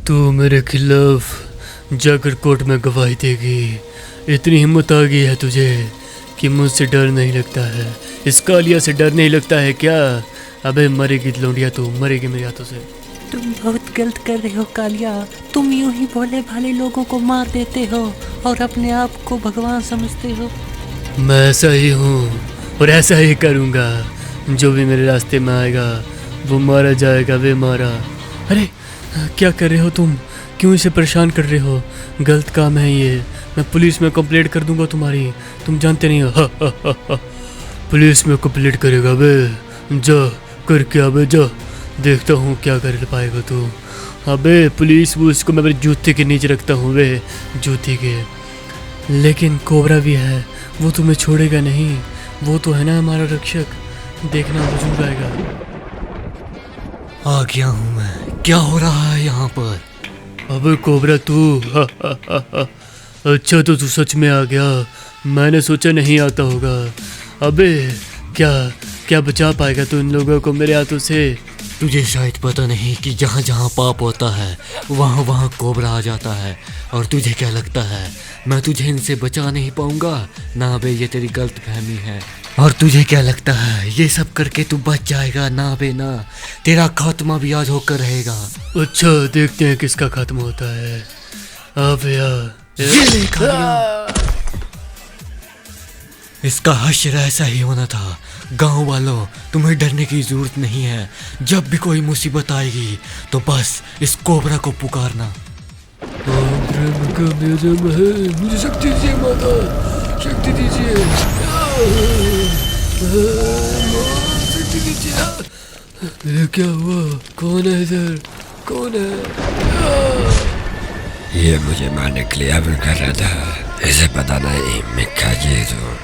तू मेरे खिलाफ जाकर कोर्ट में गवाही देगी। इतनी हिम्मत आ गई है तुझे कि मुझसे डर नहीं लगता है, इस कालिया से डर नहीं लगता है क्या? अबे मरेगी लौंडिया, तू मरेगी मेरे हाथों से। तुम बहुत गलत कर रहे हो कालिया। तुम यूं ही भोले भाले लोगों को मार देते हो और अपने आप को भगवान समझते हो। मैं ऐसा ही हूँ और ऐसा ही करूँगा। जो भी मेरे रास्ते में आएगा वो मारा जाएगा, वे मारा। अरे क्या कर रहे हो तुम? क्यों इसे परेशान कर रहे हो? गलत काम है ये, मैं पुलिस में कंप्लेंट कर दूंगा तुम्हारी। तुम जानते नहीं हो। पुलिस में कंप्लेंट करेगा बे? जा करके अबे जा, देखता हूँ क्या कर पाएगा तू। अबे पुलिस वो उसको मैं अपने जूते के नीचे रखता हूँ वे, जूते के। लेकिन कोबरा भी है, वो तुम्हें छोड़ेगा नहीं। वो तो है ना हमारा रक्षक, देखना वो जरूर आएगा। आ गया हूँ मैं, क्या हो रहा है यहाँ पर? अबे कोबरा तू, अच्छा तो तू सच में आ गया, मैंने सोचा नहीं आता होगा। अबे क्या क्या बचा पाएगा तू इन लोगों को मेरे हाथों से? तुझे शायद पता नहीं कि जहाँ जहाँ पाप होता है वहाँ वहाँ कोबरा आ जाता है। और तुझे क्या लगता है मैं तुझे इनसे बचा नहीं पाऊंगा? ना बे, ये तेरी गलत फहमी है। और तुझे क्या लगता है ये सब करके तू बच जाएगा? ना बे ना, तेरा खात्मा भी आज होकर रहेगा। अच्छा देखते हैं किसका खत्म होता है। अब यार ये ले कालिया, इसका हश्र ऐसा ही होना था। गांव वालों, तुम्हें डरने की जरूरत नहीं है। जब भी कोई मुसीबत आएगी तो बस इस कोबरा को पुकारना। मुझे शक्ति दीजिए माता, शक्ति दीजिए, शक्ति दीजिए। ये क्या हुआ? कौन है इधर? कौन है? ये मुझे मारने के लिए हवन कर रहा था। इसे पता नहीं मैं क्या ये जो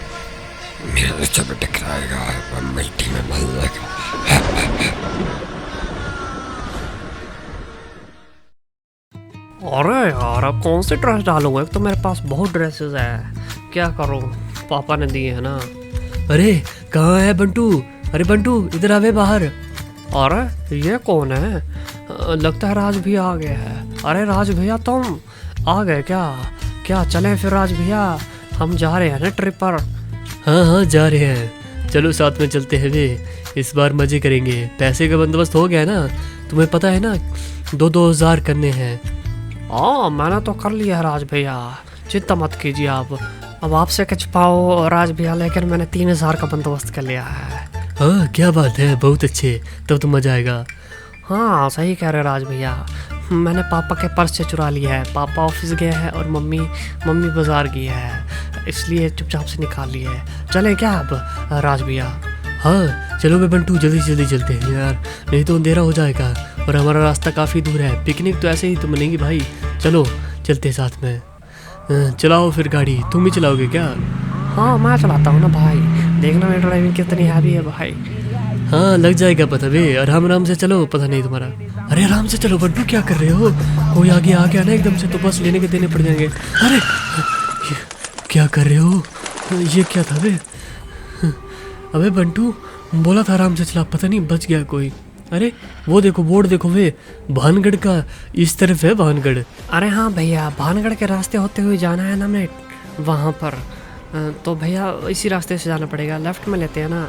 मेरे नीचे में टकराएगा और मिट्टी में मल लेगा। अरे यार, अब कौन सी ड्रेस डालूंगा? एक तो मेरे पास बहुत ड्रेसेस है, क्या करूं? पापा ने दिए है ना। अरे कहाँ है बंटू? अरे बंटू इधर आवे बाहर। अरे ये कौन है? लगता है राज भैया आ गया है। अरे राज भैया तुम आ गए क्या? क्या चलें फिर राज भैया, हम जा रहे हैं ना ट्रिप पर। हाँ जा रहे हैं, चलो साथ में चलते हैं वे। इस बार मजे करेंगे। पैसे का बंदोबस्त हो गया है ना? तुम्हें पता है ना 2,000 करने हैं। हाँ मैंने तो कर लिया है राज भैया, चिंता मत कीजिए आप। अब आपसे कच पाओ राज भैया, लेकिन मैंने 3,000 का बंदोबस्त कर लिया है। हाँ क्या बात है, बहुत अच्छे, तब तो मजा आएगा। हाँ सही कह रहे राज भैया, मैंने पापा के पर्स से चुरा लिया है। पापा ऑफिस गए हैं और मम्मी बाजार गई है, इसलिए चुपचाप से निकाल लिया है। चलें क्या अब राज भैया? हाँ चलो बे बंटू, जल्दी जल्दी चलते हैं यार, नहीं तो अंधेरा हो जाएगा और हमारा रास्ता काफ़ी दूर है। पिकनिक तो ऐसे ही तो मिलेंगी भाई, चलो चलते साथ में। चलाओ फिर गाड़ी, तुम ही चलाओगे क्या? हाँ मैं चलाता हूँ ना भाई, देखना मेरी ड्राइविंग कितनी हैवी है भाई। हाँ लग जाएगा पता बे, आराम से चलो, पता नहीं तुम्हारा। अरे आराम से चलो बंटू, क्या कर रहे हो? कोई आगे आ गया ना एकदम से तो बस लेने के देने पड़ जाएंगे। अरे क्या कर रहे हो? ये क्या था बे? अबे बंटू बोला था आराम से चला, पता नहीं बच गया कोई। अरे वो देखो बोर्ड देखो वे, भानगढ़ का इस तरफ है भानगढ़। अरे हाँ भैया, भानगढ़ के रास्ते होते हुए जाना है ना हमें वहाँ पर, तो भैया इसी रास्ते से जाना पड़ेगा, लेफ्ट में लेते हैं ना।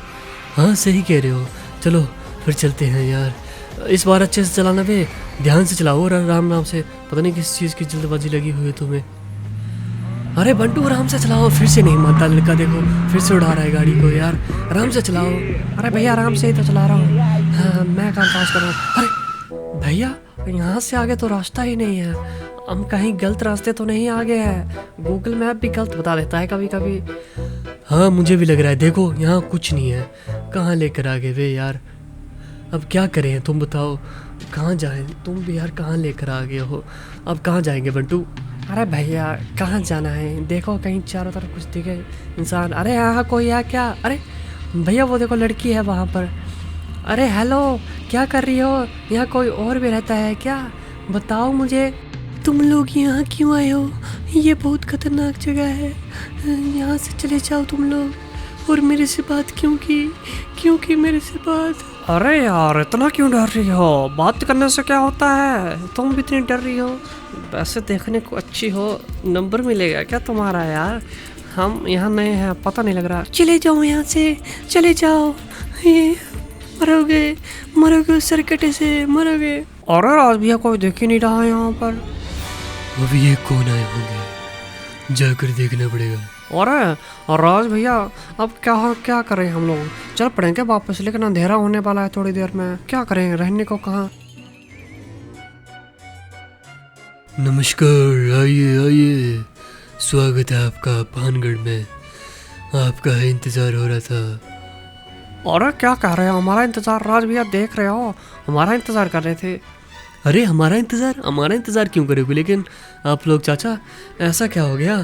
हाँ सही कह रहे हो, चलो फिर चलते हैं यार। इस बार अच्छे से चलाना बे, ध्यान से चलाओ और आराम से, पता नहीं किस चीज़ की जल्दबाजी लगी हुई है तुम्हें। अरे बंटू आराम से चलाओ, फिर से नहीं मानता लड़का, देखो फिर से उड़ा रहा है गाड़ी को यार, आराम से चलाओ। अरे भैया आराम से ही तो चला रहा हूँ। हाँ, मैं काम पास कर रहा हूँ। अरे भैया यहाँ से आगे तो रास्ता ही नहीं है, हम कहीं गलत रास्ते तो नहीं आ गए हैं? गूगल मैप भी गलत बता देता है कभी कभी। हाँ मुझे भी लग रहा है, देखो यहाँ कुछ नहीं है, कहाँ लेकर आ गए वे यार। अब क्या करें तुम बताओ, कहाँ जाएं? तुम भी यार कहाँ लेकर आ गए हो, अब कहाँ जाएंगे बंटू? अरे भैया कहाँ जाना है? देखो कहीं चारों तरफ कुछ दिखे इंसान। अरे यहाँ कोई है क्या? अरे भैया वो देखो लड़की है वहाँ पर। अरे हेलो, क्या कर रही हो? यहाँ कोई और भी रहता है क्या? बताओ मुझे। तुम लोग यहाँ क्यों आए हो? ये बहुत खतरनाक जगह है, यहाँ से चले जाओ तुम लोग। और मेरे से बात क्यों की? क्योंकि मेरे से बात अरे यार इतना क्यों डर रही हो? बात करने से क्या होता है? तुम भी इतनी डर रही हो। वैसे देखने को अच्छी हो, नंबर मिलेगा क्या तुम्हारा यार? हम यहाँ नए हैं, पता नहीं लग रहा। चले जाओ यहाँ से, चले जाओ, ये मरोगे, मरोगे सरकटे से मरोगे। अरे राज भैया कोई देख ही नहीं रहा है यहाँ पर। अब ये कौन आए होंगे, जाकर देखना पड़ेगा। अरे राज भैया अब क्या करें हम लोग? चल पड़ेंगे वापस, लेकिन अंधेरा होने वाला है थोड़ी देर में। क्या करें, रहने को कहाँ? नमस्कार, आइए आइए, स्वागत है आपका पानगढ़ में। आपका इंतज़ार हो रहा था। अरे क्या कह रहे हो? हमारा इंतजार? राज भैया देख रहे हो, हमारा इंतजार कर रहे थे। अरे हमारा इंतज़ार क्यों करोगे? लेकिन आप लोग चाचा, ऐसा क्या हो गया?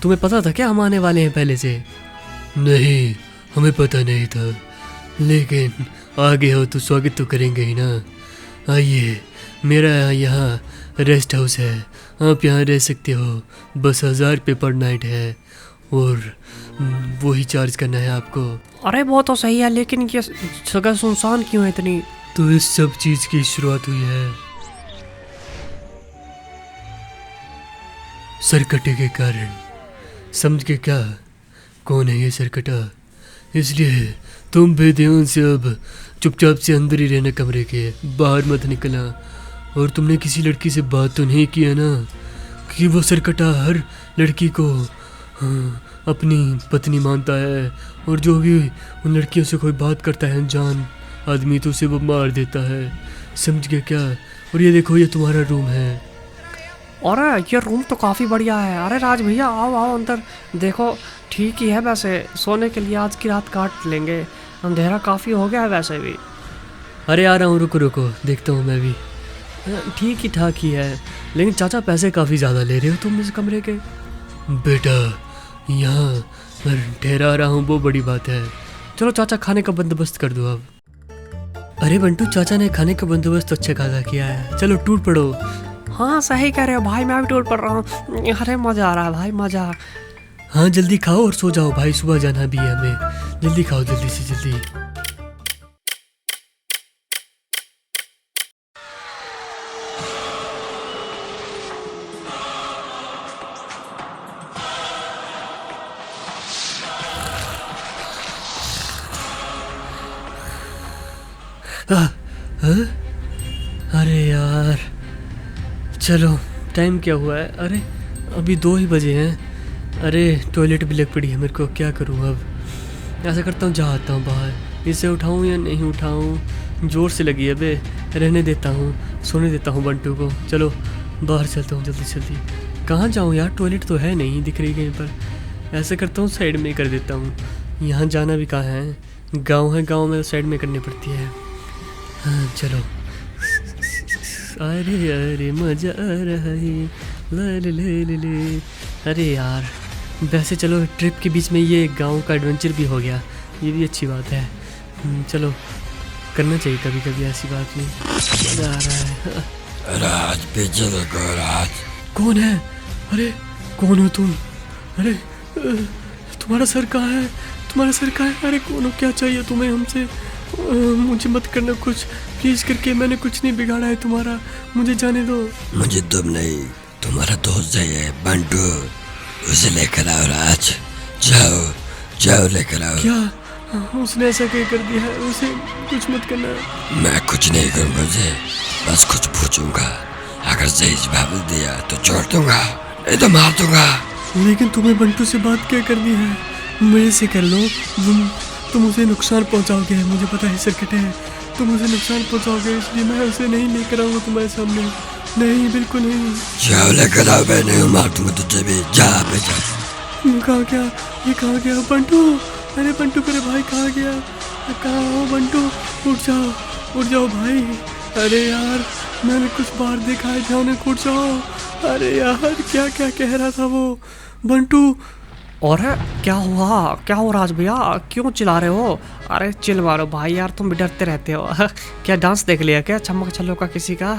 तुम्हें पता था क्या हम आने वाले हैं पहले से? नहीं, हमें पता नहीं था, लेकिन आगे हो तो स्वागत तो करेंगे ही ना। आइए, मेरा यहाँ रेस्ट हाउस है, आप यहाँ रह सकते हो। बस 1000 रुपये पर नाइट है और वही चार्ज करना है आपको। अरे वो तो सही है, लेकिन ये जगह सुनसान क्यों है इतनी? तो इस सब चीज़ की शुरुआत हुई है सरकटे के कारण। समझ के क्या? कौन है ये सरकटा? इसलिए तुम बेध्यान से अब चुपचाप से अंदर ही रहना, कमरे के बाहर मत निकलना। और तुमने किसी लड़की से बात तो नहीं की है ना कि वो सरकटा हर लड़की को अपनी पत्नी मानता है, और जो भी उन लड़कियों से कोई बात करता है अनजान आदमी तो उसे वो मार देता है। समझ गए क्या? और ये देखो, ये तुम्हारा रूम है। अरे ये रूम तो काफ़ी बढ़िया है। अरे राज भैया आओ आओ अंदर, देखो ठीक ही है। वैसे सोने के लिए आज की रात काट लेंगे, अंधेरा काफ़ी हो गया है वैसे भी। अरे आ रहा हूँ, रुको रुको, देखता हूँ मैं भी। ठीक ही ठाक ही है, लेकिन चाचा पैसे काफ़ी ज़्यादा ले रहे हो तुम इस कमरे के। बेटा यहाँ मैं ठहरा रहा हूँ, वो बड़ी बात है। चलो चाचा, खाने का बंदोबस्त कर दो अब। अरे बंटू, चाचा ने खाने का बंदोबस्त अच्छा खासा किया है, चलो टूट पड़ो। हाँ सही कह रहे हो भाई, मैं भी टूट पड़ रहा हूँ। अरे मज़ा आ रहा है भाई, मज़ा। हाँ जल्दी खाओ और सो जाओ भाई, सुबह जाना भी है हमें। जल्दी खाओ, जल्दी से जल्दी। अरे यार, चलो टाइम क्या हुआ है? अरे अभी 2 ही बजे हैं। अरे टॉयलेट भी लग पड़ी है मेरे को, क्या करूँ अब? ऐसा करता हूँ, जा आता हूँ बाहर। इसे उठाऊँ या नहीं उठाऊँ? ज़ोर से लगी है बे, रहने देता हूँ, सोने देता हूँ बंटू को। चलो बाहर चलता हूँ जल्दी जल्दी। कहाँ जाऊँ यार, टॉयलेट तो है नहीं दिख रही कहीं पर। ऐसा करता हूँ साइड में ही कर देता हूँ, यहाँ जाना भी कहाँ है? गाँव है, गाँव में साइड में करनी पड़ती है। हाँ चलो। अरे अरे मजा आ रहा है, ले ले ले ले। अरे यार, वैसे चलो ट्रिप के बीच में ये गांव का एडवेंचर भी हो गया, ये भी अच्छी बात है। चलो करना चाहिए कभी कभी, ऐसी बात नहीं। मजा आ रहा है। राज पीछे देखो राज। कौन है? अरे कौन हो तुम? अरे तुम्हारा सर कहाँ है? तुम्हारा सर कहाँ है? अरे कौन हो? क्या चाहिए तुम्हें हमसे? मुझे मत करना कुछ प्लीज करके, मैंने कुछ नहीं बिगाड़ा है तुम्हारा, मुझे जाने दो। मुझे तुम नहीं, तुम्हारा दोस्त चाहिए बंटू, उसे लेकर आओ राज। जाओ जाओ लेकर आओ। क्या उसने ऐसा क्या कर दिया है? उसे कुछ मत करना। मैं कुछ नहीं करूँगा उसे, बस कुछ पूछूंगा। अगर सही जवाब दिया तो छोड़ दूंगा, नहीं तो मार दूंगा। लेकिन तुम्हें बंटू से बात क्या करनी है? मेरे से कर लो। तुम उसे नुकसान पहुंचाओगे, मुझे पता है सरकटे है, तुम उसे नुकसान पहुंचाओगे, इसलिए मैं उसे नहीं लेकर आऊँगा तुम्हारे सामने। नहीं, बिल्कुल नहीं। जाओ लेकर आओ, मैं नहीं मार दूंगा तुझे भी। जा पे जा। कहाँ गया ये? कहाँ गया बंटू? अरे बंटू मेरे भाई कहाँ गया? कहाँ हो बंटू? उठ जाओ भाई। अरे यार, मैंने कुछ बाहर देखा है, जाने उठ जाओ। अरे यार, क्या क्या कह रहा था वो बंटू? और क्या हो राज भैया, क्यों चिल्ला रहे हो? अरे चिल मारो भाई यार, तुम भी डरते रहते हो। क्या डांस देख लिया क्या चमक छल्लो का किसी का?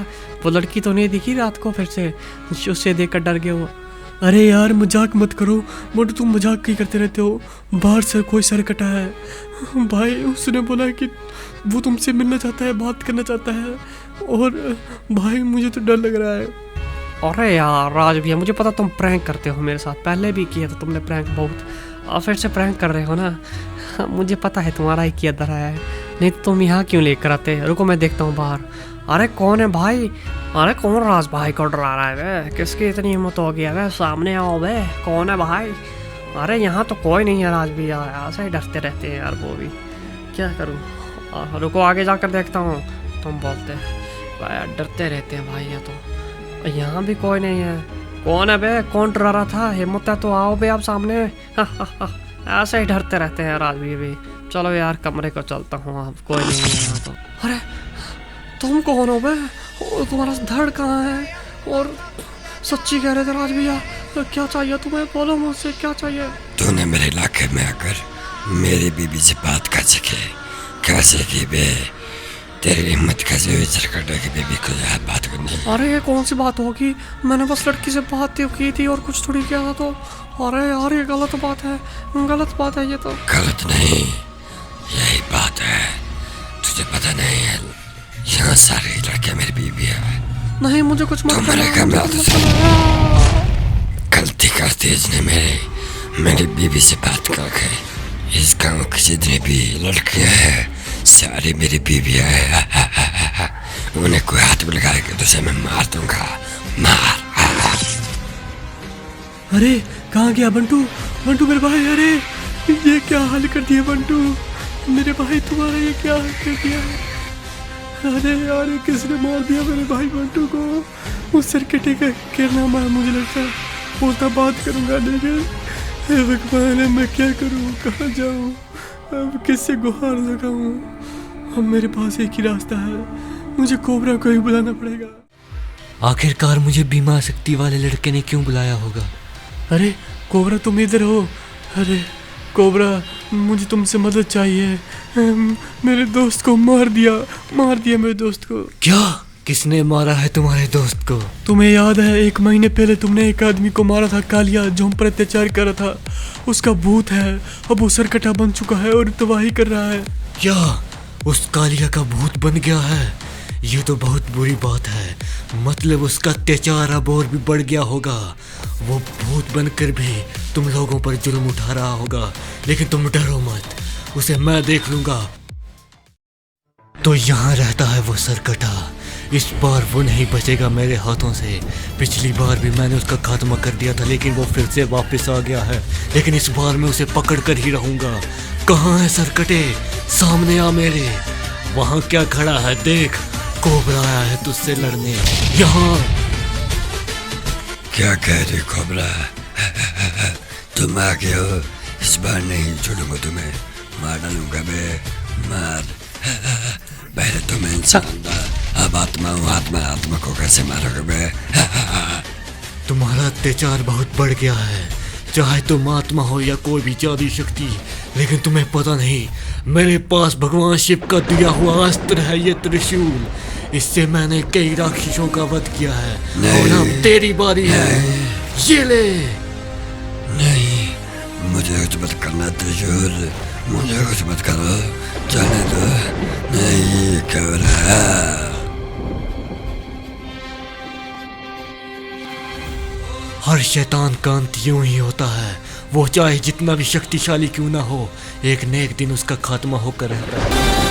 वो लड़की तो नहीं दिखी रात को फिर से, उससे देख कर डर गए हो? अरे यार मजाक मत करो मोटू, तुम मजाक ही करते रहते हो। बाहर से कोई सर कटा है भाई, उसने बोला कि वो तुमसे मिलना चाहता है, बात करना चाहता है। और भाई मुझे तो डर लग रहा है। अरे यार राज भैया, मुझे पता तुम प्रैंक करते हो मेरे साथ, पहले भी किया था तुमने प्रैंक बहुत, और फिर से प्रैंक कर रहे हो ना। मुझे पता है तुम्हारा ही किया धरा है, नहीं तो तुम यहाँ क्यों लेकर आते। रुको मैं देखता हूँ बाहर। अरे कौन है भाई? अरे कौन राज भाई को डरा रहा है बे? किसकी इतनी हिम्मत हो गया बे? सामने आओ बे, कौन है भाई? अरे यहाँ तो कोई नहीं है राज भैया, ऐसा ही डरते रहते हैं यार वो भी, क्या करूँ। रुको आगे जाकर देखता हूँ। तुम बोलते भाई डरते रहते हैं भाई, ये तो यहाँ भी कोई नहीं है। कौन है बे? कौन डरा रहा था? हिम्मत है तो आओ बे आप सामने। ऐसे ही डरते रहते हैं राज भैया भी। चलो यार कमरे को चलता हूँ, अब कोई नहीं है यहाँ तो। अरे तुम कौन हो बे? और तुम्हारा धड़ कहाँ है? और सच्ची कह रहे थे राज भैया, क्या चाहिए तुम्हें? बोलो मुझसे क्या चाहिए? तूने मेरे इलाके में आकर मेरी बीबी से बात कर सके कैसे की बे? तेरी हिम्मत कैसे हुई सरकटे की बीबी को यार बात करनी? अरे ये कौन सी बात होगी? मैंने बस लड़की से बात की थी और कुछ थोड़ी किया था तो। अरे यार ये गलत बात है, गलत बात है ये तो। गलत नहीं, यही बात है। तुझे पता नहीं है यहाँ सारी लड़कियाँ मेरी बीबी है। नहीं मुझे कुछ मत मेरे कमरा गलती करती है इसने मेरी बीबी से बात करके। इस गाँव की जितनी भी लड़कियाँ हैं सारी मेरी बीबी है। उन्हें कोई हाथ में लगाएगा तो उसे मैं मार दूंगा, मार। अरे कहाँ गया बंटू? बंटू मेरे भाई, अरे ये क्या हाल कर दिया बंटू मेरे भाई, तुम्हारा ये क्या हाल कर दिया है? अरे यार ये किसने मार दिया मेरे भाई बंटू को? उस सरकटे का क्या नाम है? मुझे लगता है बोलता बात करूंगा, लेकिन हे भगवान मैं क्या करूं, कहाँ जाऊं, अब किससे गुहार लगाऊं? अब मेरे पास एक ही रास्ता है, मुझे कोबरा को ही बुलाना पड़ेगा। आखिरकार मुझे बीमा शक्ति वाले लड़के ने क्यों बुलाया होगा? अरे कोबरा तुम इधर हो? अरे कोबरा मुझे तुमसे मदद चाहिए। मेरे दोस्त को मार दिया मेरे दोस्त को। क्या? किसने मारा है तुम्हारे दोस्त को? तुम्हें याद है 1 महीने पहले तुमने एक आदमी को मारा था, कालिया, जो हम पर अत्याचार कर रहा था। उसका भूत है, अब वो सरकटा बन चुका है और तबाही कर रहा है। क्या उस कालिया का भूत बन गया है? ये तो बहुत बुरी बात है, मतलब उसका अत्याचार अब और भी बढ़ गया होगा। वो भूत बनकर भी तुम लोगों पर जुल्म उठा रहा होगा, लेकिन तुम डरो मत, उसे मैं देख लूंगा। तो यहाँ रहता है वो सरकटा, इस बार वो नहीं बचेगा मेरे हाथों से। पिछली बार भी मैंने उसका खात्मा कर दिया था, लेकिन वो फिर से वापस आ गया है, लेकिन इस बार मैं उसे पकड़ कर ही रहूंगा। कहाँ है सरकटे? सामने आ मेरे। वहाँ क्या खड़ा है देख, कोबरा आया है तुझसे लड़ने। यहाँ क्या कह रहे कोबरा? तुम आ गए हो, इस बार नहीं छोड़ूंगा तुम्हें, मार डालूंगा बे, मार। पहले तो मैं इंसान था, अब आत्मा हूँ, आत्मा को कैसे मारोगे बे? तुम्हारा अत्याचार बहुत बढ़ गया है, चाहे तुम आत्मा हो या कोई भी जादुई शक्ति, लेकिन तुम्हें पता नहीं मेरे पास भगवान शिव का दिया हुआ अस्त्र है ये त्रिशूल। इससे मैंने कई राक्षसों का वध किया है, और अब तेरी बारी है, ये ले। नहीं, मुझे कुछ मत करना त्रिशूल, मुझे कुछ मत करो, जाने दो। नहीं कोबरा। हर शैतान का अंत यूं ही होता है, वो चाहे जितना भी शक्तिशाली क्यों ना हो, एक न एक दिन उसका खात्मा होकर रहता है।